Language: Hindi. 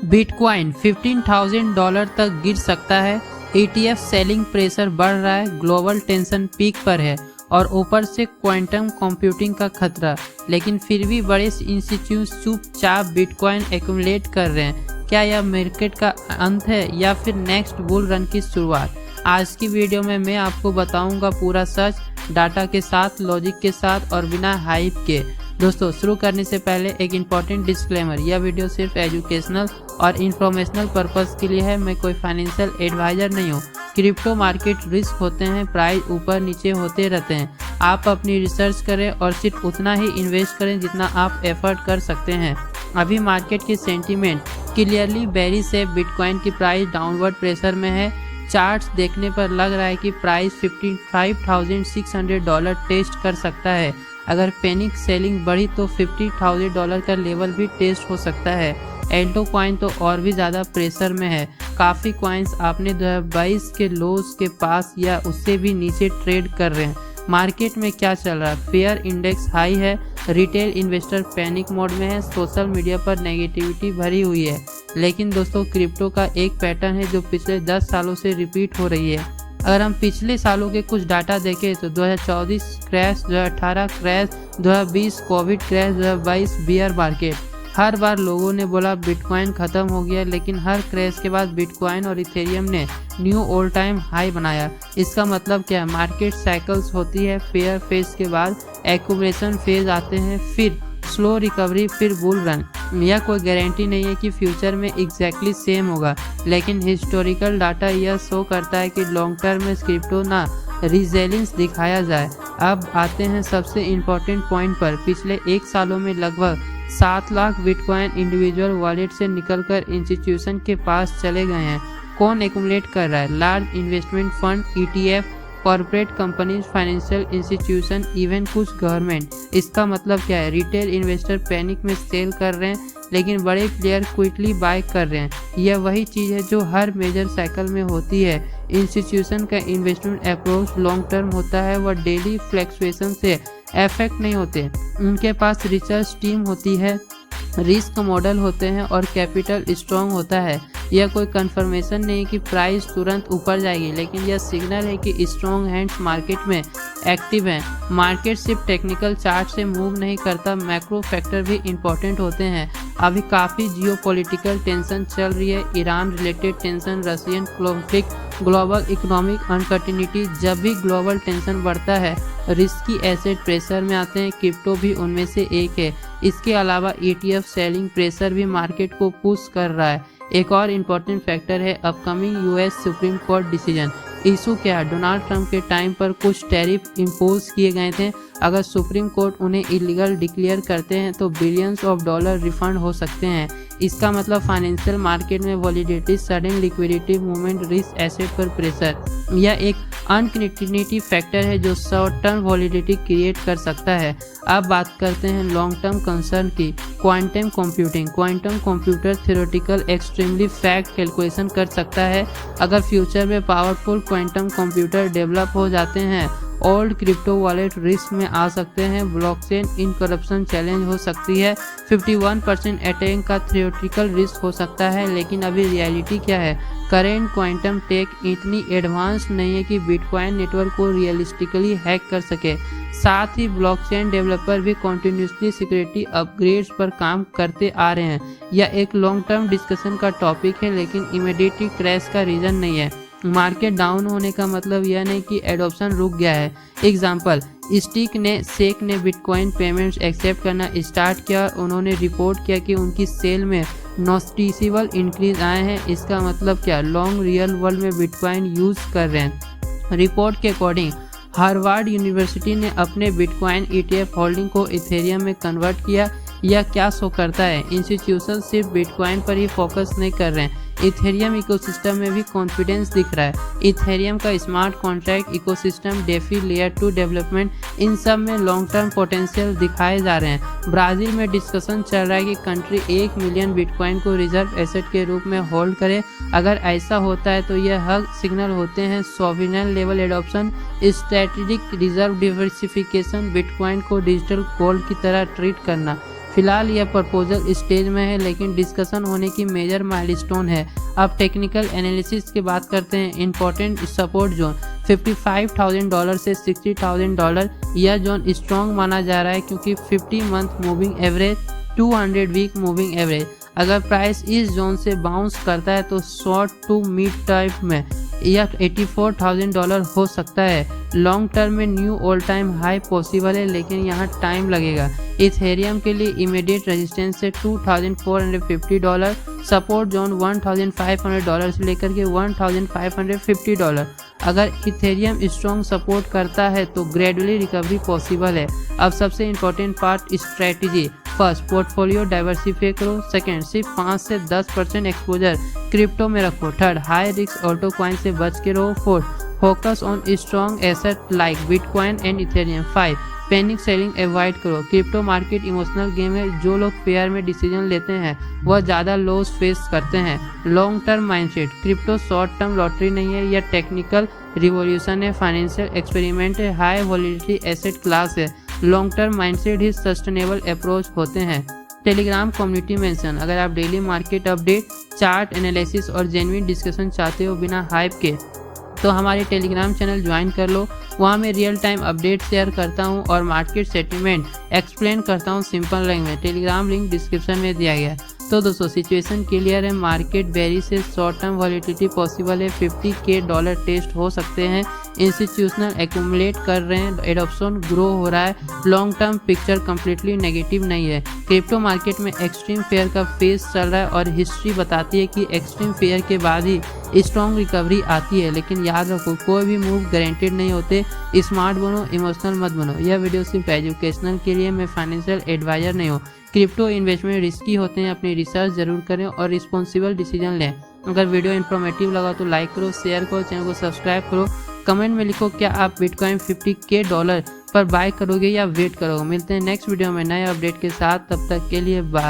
बिटकॉइन $15,000 तक गिर सकता है। ETF सेलिंग प्रेशर बढ़ रहा है, ग्लोबल टेंशन पीक पर है और ऊपर से क्वांटम कंप्यूटिंग का खतरा। लेकिन फिर भी बड़े इंस्टीट्यूट चुपचाप बिटकॉइन एक्यूमुलेट कर रहे हैं। क्या यह मार्केट का अंत है या फिर नेक्स्ट बुल रन की शुरुआत? आज की वीडियो में मैं आपको बताऊंगा पूरा सच, डाटा के साथ, लॉजिक के साथ और बिना हाइप के। दोस्तों, शुरू करने से पहले एक इम्पॉर्टेंट डिस्क्लेमर, यह वीडियो सिर्फ एजुकेशनल और इन्फॉर्मेशनल पर्पस के लिए है। मैं कोई फाइनेंशियल एडवाइजर नहीं हूँ। क्रिप्टो मार्केट रिस्क होते हैं, प्राइस ऊपर नीचे होते रहते हैं। आप अपनी रिसर्च करें और सिर्फ उतना ही इन्वेस्ट करें जितना आप एफर्ट कर सकते हैं। अभी मार्केट की सेंटीमेंट क्लियरली बेरिश है। बिटकॉइन की प्राइस डाउनवर्ड प्रेशर में है। चार्ट्स देखने पर लग रहा है कि प्राइस $55,600 टेस्ट कर सकता है। अगर पैनिक सेलिंग बढ़ी तो $50,000 का लेवल भी टेस्ट हो सकता है। एल्टो कॉइन तो और भी ज़्यादा प्रेशर में है। काफ़ी कॉइन्स आपने 2022 के लोज के पास या उससे भी नीचे ट्रेड कर रहे हैं। मार्केट में क्या चल रहा है? फेयर इंडेक्स हाई है, रिटेल इन्वेस्टर पैनिक मोड में है, सोशल मीडिया पर नेगेटिविटी भरी हुई है। लेकिन दोस्तों, क्रिप्टो का एक पैटर्न है जो पिछले 10 सालों से रिपीट हो रही है। अगर हम पिछले सालों के कुछ डाटा देखें तो 2014 crash, 2018 crash, 2020 covid crash, 2022 bear market. हर बार लोगों ने बोला बिटकॉइन खत्म हो गया, लेकिन हर क्रैश के बाद बिटकॉइन और इथेरियम ने न्यू ऑल टाइम हाई बनाया। इसका मतलब क्या है? मार्केट साइकिल्स होती है। फेयर फेज के बाद एक्यूमुलेशन फेज आते हैं, फिर स्लो रिकवरी, फिर बुल रन। यह कोई गारंटी नहीं है कि फ्यूचर में एग्जैक्टली सेम होगा, लेकिन हिस्टोरिकल डाटा यह शो करता है कि लॉन्ग टर्म में क्रिप्टो ना रिजेलियंस दिखाया जाए। अब आते हैं सबसे इम्पोर्टेंट पॉइंट पर। पिछले 1 सालों में लगभग 7 लाख बिटकॉइन इंडिविजुअल वॉलेट से निकलकर इंस्टीट्यूशन के पास चले गए हैं। कौन एक्यूमुलेट कर रहा है? Large investment fund, ETF, corporate companies, financial institution, even कुछ गवर्नमेंट। इसका मतलब क्या है? रिटेल इन्वेस्टर पैनिक में सेल कर रहे हैं, लेकिन बड़े प्लेयर क्विकली बाय कर रहे हैं। यह वही चीज़ है जो हर मेजर साइकिल में होती है। इंस्टीट्यूशन का इन्वेस्टमेंट अप्रोच लॉन्ग टर्म होता है, वह डेली फ्लक्चुएशन से अफेक्ट नहीं होते। उनके पास रिसर्च टीम होती है, रिस्क मॉडल होते हैं और कैपिटल स्ट्रॉन्ग होता है। यह कोई कंफर्मेशन नहीं कि प्राइस तुरंत ऊपर जाएगी, लेकिन यह सिग्नल है कि स्ट्रॉन्ग हैंड्स मार्केट में एक्टिव हैं। मार्केट सिर्फ टेक्निकल चार्ट से मूव नहीं करता, मैक्रो फैक्टर भी इम्पोर्टेंट होते हैं। अभी काफ़ी जियोपॉलिटिकल टेंशन चल रही है, Iran related tension, Russian conflict, global economic uncertainty. जब भी ग्लोबल टेंशन बढ़ता है, रिस्की एसेट प्रेशर में आते हैं। क्रिप्टो भी उनमें से एक है। इसके अलावा ETF सेलिंग प्रेशर भी मार्केट को पुश कर रहा है। एक और इम्पोर्टेंट फैक्टर है upcoming US supreme court decision. Issue क्या है? डोनाल्ड ट्रंप के टाइम पर कुछ टैरिफ इम्पोज किए गए थे। अगर सुप्रीम कोर्ट उन्हें इलीगल डिक्लेयर करते हैं तो बिलियंस ऑफ डॉलर रिफंड हो सकते हैं। इसका मतलब फाइनेंशियल मार्केट में volatility, sudden liquidity movement, risk asset पर प्रेशर। यह एक अनकनेक्टिविटी फैक्टर है जो शॉर्ट टर्म वॉलीडिटी क्रिएट कर सकता है। अब बात करते हैं लॉन्ग टर्म कंसर्न की। Quantum computing. Quantum computer theoretical extremely fact calculation कर सकता है। अगर फ्यूचर में पावरफुल क्वांटम कंप्यूटर डेवलप हो जाते हैं, ओल्ड क्रिप्टो वॉलेट रिस्क में आ सकते हैं। ब्लॉकचेन इनकरप्शन चैलेंज हो सकती है। 51% अटैक का थ्योरेटिकल रिस्क हो सकता है, लेकिन अभी रियलिटी क्या है? करेंट क्वांटम टेक इतनी एडवांस नहीं है कि बिटकॉइन नेटवर्क को रियलिस्टिकली हैक कर सके। साथ ही ब्लॉकचेन डेवलपर भी कंटिन्यूसली सिक्योरिटी अपग्रेड्स पर काम करते आ रहे हैं। यह एक लॉन्ग टर्म डिस्कशन का टॉपिक है, लेकिन इमीडिएटली क्रैश का रीज़न नहीं है। मार्केट डाउन होने का मतलब यह नहीं कि एडॉप्शन रुक गया है। एग्जाम्पल, सेक ने बिटकॉइन पेमेंट्स एक्सेप्ट करना स्टार्ट किया और उन्होंने रिपोर्ट किया कि उनकी सेल में नोटिसेबल इंक्रीज आए हैं। इसका मतलब क्या? लॉन्ग रियल वर्ल्ड में बिटकॉइन यूज कर रहे हैं। रिपोर्ट के अकॉर्डिंग हार्वर्ड यूनिवर्सिटी ने अपने बिटकॉइन ETF होल्डिंग को इथेरियम में कन्वर्ट किया। यह क्या शो करता है? इंस्टीट्यूशन सिर्फ बिटकॉइन पर ही फोकस नहीं कर रहे हैं, इथेरियम इकोसिस्टम में भी कॉन्फिडेंस दिख रहा है। इथेरियम का smart contract ecosystem, DeFi, layer 2 development, इन सब में लॉन्ग टर्म पोटेंशियल दिखाए जा रहे हैं। ब्राज़ील में डिस्कशन चल रहा है कि कंट्री 1 मिलियन बिटकॉइन को रिजर्व एसेट के रूप में होल्ड करे। अगर ऐसा होता है तो यह हग सिग्नल होते हैं sovereign level adoption, strategic reserve diversification, bitcoin को डिजिटल गोल्ड की तरह ट्रीट करना। फिलहाल यह प्रपोजल स्टेज में है, लेकिन डिस्कशन होने की मेजर माइलस्टोन है। अब टेक्निकल एनालिसिस की बात करते हैं। इंपॉर्टेंट सपोर्ट जोन $55,000 से $60,000, यह जोन स्ट्रॉन्ग माना जा रहा है क्योंकि 50 month moving average, 200 week moving average. अगर प्राइस इस जोन से बाउंस करता है तो शॉर्ट टू मिड टर्म में यह $84,000 हो सकता है। लॉन्ग टर्म में knew all time high possible है, लेकिन यहाँ टाइम लगेगा। इथेरियम के लिए इमीडिएट रेजिस्टेंस है $2,450, सपोर्ट जोन $1,500 से लेकर के $1,550। अगर इथेरियम स्ट्रॉन्ग सपोर्ट करता है तो ग्रेजुअली रिकवरी पॉसिबल है। अब सबसे important part strategy. First, portfolio diversify करो। सेकेंड, सिर्फ 5 से 10% एक्सपोजर क्रिप्टो में रखो। Third, high risk Alto coin से बच के रहो। Fourth, focus on strong asset like bitcoin and Ethereum. 5, panic selling avoid करो। क्रिप्टो मार्केट इमोशनल गेम है। जो लोग फेयर में डिसीजन लेते हैं वह ज़्यादा लॉस फेस करते हैं। Long term mindset. Crypto short term lottery नहीं है, यह टेक्निकल रिवॉल्यूशन है, फाइनेंशियल एक्सपेरिमेंट है, हाई वॉलिडिटी एसेट क्लास है। लॉन्ग टर्म माइंडसेट ही सस्टेनेबल अप्रोच होते हैं। Telegram community mention. अगर आप daily market update, chart analysis और जेन्युइन डिस्कशन चाहते हो बिना हाइप के, तो हमारे टेलीग्राम चैनल ज्वाइन कर लो। वहाँ मैं रियल टाइम अपडेट शेयर करता हूँ और मार्केट सेंटिमेंट एक्सप्लेन करता हूँ सिंपल लैंग्वेज में। टेलीग्राम लिंक डिस्क्रिप्शन में दिया गया है। तो दोस्तों, सिचुएशन क्लियर है। मार्केट बेरी से शॉर्ट टर्म वॉलिटिलिटी पॉसिबल है। $50,000 टेस्ट हो सकते हैं। इंस्टीट्यूशनल एक्यूमुलेट कर रहे हैं, एडॉप्शन ग्रो हो रहा है। Long term picture completely negative नहीं है। क्रिप्टो मार्केट में एक्सट्रीम फेयर का फेज चल रहा है और हिस्ट्री बताती है कि एक्सट्रीम फेयर के बाद ही स्ट्रॉन्ग रिकवरी आती है। लेकिन याद रखो, कोई भी मूव गारंटेड नहीं होते। स्मार्ट बनो, इमोशनल मत बनो। यह वीडियो सिर्फ एजुकेशनल के लिए, मैं फाइनेंशियल एडवाइजर नहीं हूँ। क्रिप्टो इन्वेस्टमेंट रिस्की होते हैं, अपनी रिसर्च जरूर करें और रिस्पॉन्सिबल डिसीजन लें। अगर वीडियो इन्फॉर्मेटिव लगा तो लाइक करो, शेयर करो, चैनल को सब्सक्राइब करो। कमेंट में लिखो क्या आप बिटकॉइन $50,000 पर बाय करोगे या वेट करोगे। मिलते हैं नेक्स्ट वीडियो में नए अपडेट के साथ, तब तक के लिए बाय।